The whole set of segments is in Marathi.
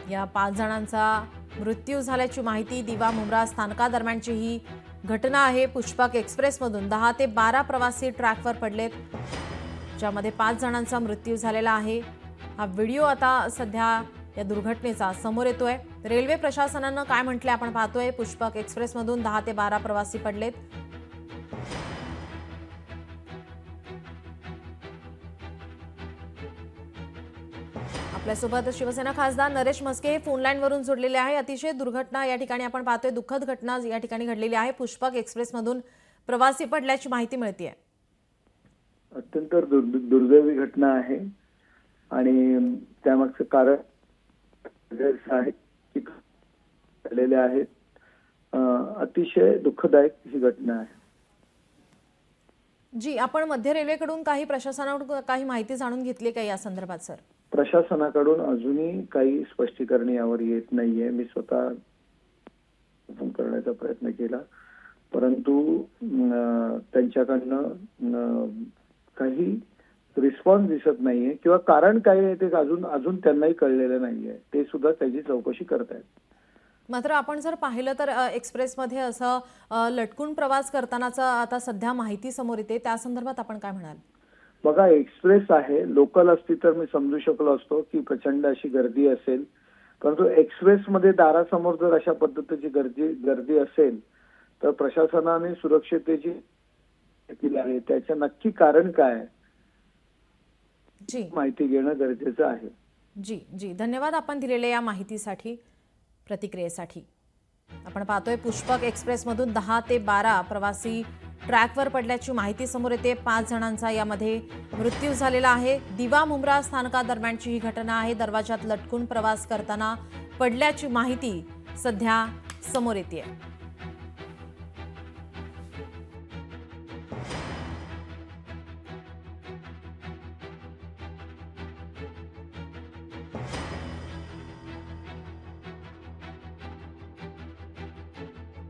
या 5 जणांचा मृत्यू झाल्याची माहिती दिवा मुंब्रा स्थानकादरम्यानची ही घटना आहे। पुष्पक एक्सप्रेसमधून 10 ते 12 प्रवासी ट्रॅकवर पडलेत, ज्यामध्ये 5 जणांचा मृत्यू झालेला आहे। हा व्हिडिओ आता सध्या या दुर्घटनेचा समोर येतोय। रेल्वे प्रशासनानं काय म्हटले आपण पाहतोय। पुष्पक एक्सप्रेसमधून 10 ते 12 प्रवासी पडलेत। आपल्यासोबत शिवसेना खासदार नरेश म्हस्के फोन लाईन वरून जोडलेले आहे। अतिशय दुर्घटना या ठिकाणी आपण पाहतोय, दुःखद घटना या ठिकाणी घडलेली आहे। पुष्पक एक्सप्रेसमधून प्रवासी पडल्याची माहिती मिळते। अत्यंत दुर्दैवी घटना आहे आणि त्यामागचं कारण आहे की झालेले आहेत। अतिशय दुःखदायक ही घटना आहे। जी, आपण मध्य रेल्वेकडून काही प्रशासनाकडून काही माहिती जाणून घेतली का या संदर्भात सर? प्रशासनाकडून अजूनही काही स्पष्टीकरण यावर येत नाहीये। मी स्वतः फोन करण्याचा प्रयत्न केला, परंतु त्यांच्याकडनं काही रिस्पॉन्स दिसत नाहीये किंवा कारण काय आहे ते अजून त्यांनाही कळलेलं नाहीये। ते सुद्धा त्याची चौकशी करतायत। मात्र आपण जर पाहिलं तर एक्सप्रेसमध्ये असं लटकून प्रवास करतानाचा आता सध्या माहिती समोर येते, त्या संदर्भात आपण काय म्हणाल? बघा, एक्सप्रेस आहे, लोकल असती तर मी समजू शकलो असतो की प्रचंड अशी गर्दी असेल, परंतु एक्सप्रेसमध्ये दारासमोर जर अशा पद्धतीची गर्दी असेल तर प्रशासनाने सुरक्षितेची केली आहे, त्याचं नक्की कारण काय जी माहिती घेणं गरजेचं आहे। जी जी, धन्यवाद आपण दिलेल्या या माहितीसाठी, प्रतिक्रियेसाठी। आपण पाहतोय पुष्पक एक्सप्रेसमधून 10 ते 12 प्रवासी ट्रॅकवर पडल्याची माहिती समोर येते। 5 जणांचा यामध्ये मृत्यू झालेला आहे। दिवा मुंब्रा स्थानकादरम्यानची ही घटना आहे। दरवाजात लटकून प्रवास करताना पडल्याची माहिती सध्या समोर येते।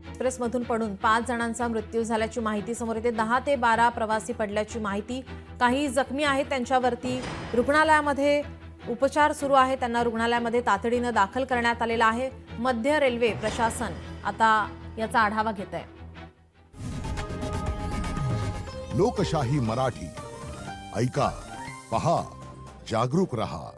एक्सप्रेसमधून पडून 5 जणांचा मृत्यू झाल्याची माहिती समोर येते। 10 ते 12 प्रवासी पडल्याची माहिती। काही जखमी आहेत, त्यांच्यावरती रुग्णालयामध्ये उपचार सुरू आहे। त्यांना रुग्णालयामध्ये तातडीने दाखल करण्यात आलेलं आहे। मध्य रेल्वे प्रशासन आता याचा आढावा घेत आहे। लोकशाही मराठी ऐका, पहा, जागरूक रहा।